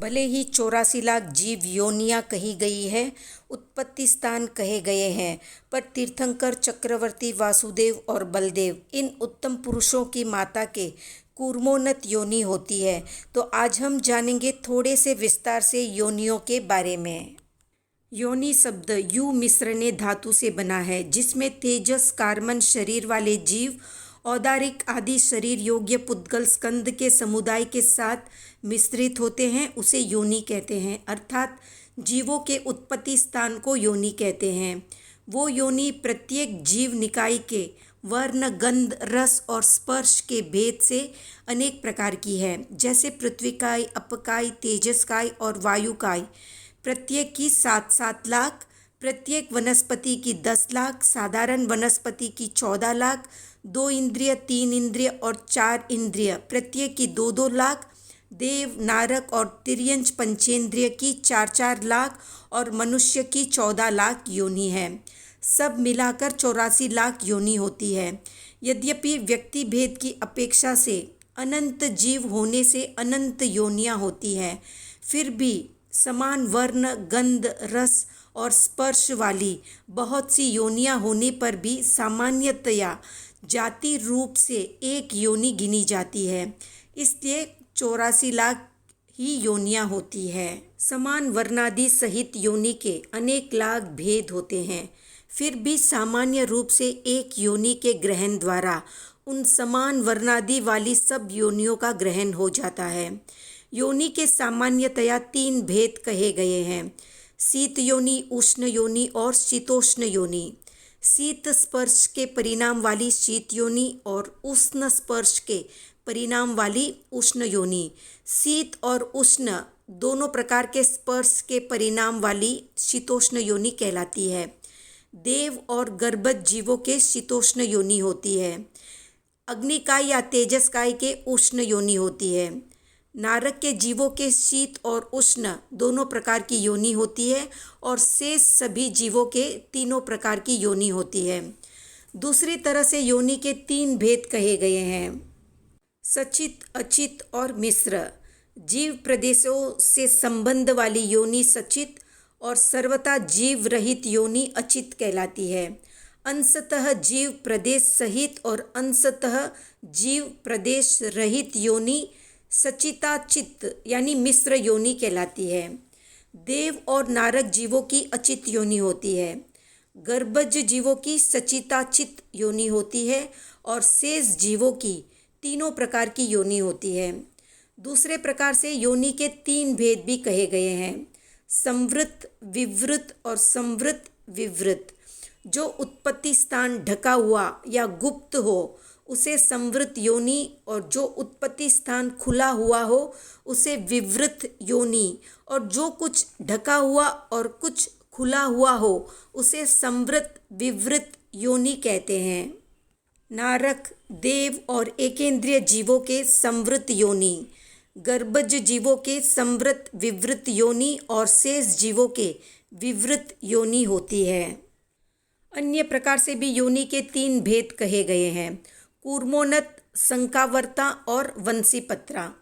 भले ही 84 लाख जीव योनियां कही गई है, उत्पत्ति स्थान कहे गए हैं, पर तीर्थंकर, चक्रवर्ती, वासुदेव और बलदेव इन उत्तम पुरुषों की माता के कूर्मोन्नत योनि होती है। तो आज हम जानेंगे थोड़े से विस्तार से योनियों के बारे में। योनि शब्द यू मिश्रणे धातु से बना है, जिसमें तेजस कार्बन शरीर वाले जीव, औदारिक आदि शरीर योग्य पुद्गल स्कंद के समुदाय के साथ मिश्रित होते हैं, उसे योनि कहते हैं। अर्थात जीवों के उत्पत्ति स्थान को योनि कहते हैं। वो योनि प्रत्येक जीव निकाय के वर्ण, गंध, रस और स्पर्श के भेद से अनेक प्रकार की है। जैसे पृथ्वीकाय, अपकाय, तेजसकाय और वायुकाय प्रत्येक की 7-7 लाख, प्रत्येक वनस्पति की 10 लाख, साधारण वनस्पति की 14 लाख, 2 इंद्रिय, 3 इंद्रिय और 4 इंद्रिय प्रत्येक की 2-2 लाख, देव, नारक और तिर्यंच पंचेंद्रिय की 4-4 लाख और मनुष्य की 14 लाख योनि है। सब मिलाकर 84 लाख योनि होती है। यद्यपि व्यक्ति भेद की अपेक्षा से अनंत जीव होने से अनंत योनियां होती हैं, फिर भी समान वर्ण, गंध, रस और स्पर्श वाली बहुत सी योनियां होने पर भी सामान्यतया जाति रूप से एक योनि गिनी जाती है। इसलिए 84 लाख ही योनियां होती है। समान वर्णादि सहित योनि के अनेक लाख भेद होते हैं, फिर भी सामान्य रूप से एक योनि के ग्रहण द्वारा उन समान वर्णादि वाली सब योनियों का ग्रहण हो जाता है। योनि के सामान्यतया 3 भेद कहे गए हैं: शीत योनि, उष्ण योनि और शीतोष्ण योनि। शीत स्पर्श के परिणाम वाली शीत योनि और उष्ण स्पर्श के परिणाम वाली उष्ण योनि। शीत और उष्ण दोनों प्रकार के स्पर्श के परिणाम वाली शीतोष्ण योनि कहलाती है। देव और गर्भज जीवों के शीतोष्ण योनि होती है। अग्निकाय या तेजसकाय के उष्ण योनि होती है। नारक के जीवों के शीत और उष्ण दोनों प्रकार की योनि होती है और शेष सभी जीवों के तीनों प्रकार की योनि होती है। दूसरी तरह से योनि के 3 भेद कहे गए हैं: सचित, अचित और मिश्र। जीव प्रदेशों से संबंध वाली योनि सचित और सर्वथा जीव रहित योनि अचित कहलाती है। अंशतः जीव प्रदेश सहित और अंशतः जीव प्रदेश रहित योनि सचिताचित यानी मिश्र योनि कहलाती है। देव और नारक जीवों की अचित योनि होती है। गर्भज जीवों की सचिताचित योनि होती है और शेष जीवों की तीनों प्रकार की योनि होती है। दूसरे प्रकार से योनि के 3 भेद भी कहे गए हैं: संवृत, विवृत और संवृत विवृत। जो उत्पत्ति स्थान ढका हुआ या गुप्त हो उसे संवृत योनि, और जो उत्पत्ति स्थान खुला हुआ हो उसे विवृत योनि, और जो कुछ ढका हुआ और कुछ खुला हुआ हो उसे संवृत विवृत योनि कहते हैं। नारक, देव और एकेंद्रिय जीवों के संवृत योनि, गर्भज जीवों के संवृत विवृत योनि और शेष जीवों के विवृत योनि होती है। अन्य प्रकार से भी योनि के 3 भेद कहे गए हैं: कूर्मोन्नत, शंकावर्ता और वंशीपत्रा।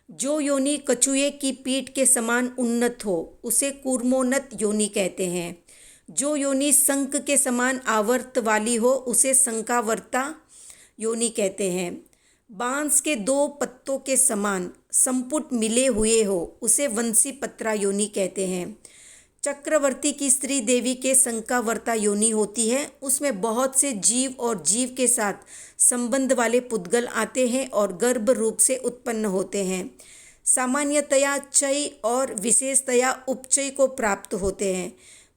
जो योनि कछुए की पीठ के समान उन्नत हो उसे कूर्मोन्नत योनि कहते हैं। जो योनि शंख के समान आवर्त वाली हो उसे शंकावर्ता योनि कहते हैं। बांस के 2 पत्तों के समान संपुट मिले हुए हो उसे वंशीपत्रा योनि कहते हैं। चक्रवर्ती की स्त्री देवी के शंकावर्ता योनि होती है। उसमें बहुत से जीव और जीव के साथ संबंध वाले पुद्गल आते हैं और गर्भ रूप से उत्पन्न होते हैं। सामान्यतया चय और विशेषतया उपचय को प्राप्त होते हैं,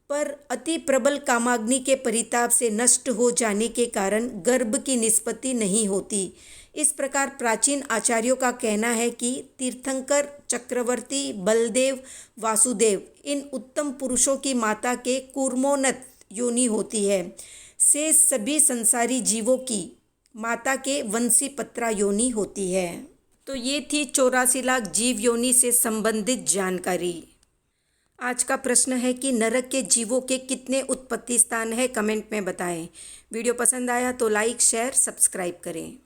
पर अति प्रबल कामाग्नि के परिताप से नष्ट हो जाने के कारण गर्भ की निष्पत्ति नहीं होती। इस प्रकार प्राचीन आचार्यों का कहना है कि तीर्थंकर, चक्रवर्ती, बलदेव, वासुदेव इन उत्तम पुरुषों की माता के कूर्मोन्नत योनि होती है। शेष सभी संसारी जीवों की माता के वंशीपत्रा योनि होती है। तो ये थी 84 लाख जीव योनि से संबंधित जानकारी। आज का प्रश्न है कि नरक के जीवों के कितने उत्पत्ति स्थान है, कमेंट में बताएं। वीडियो पसंद आया तो लाइक, शेयर, सब्सक्राइब करें।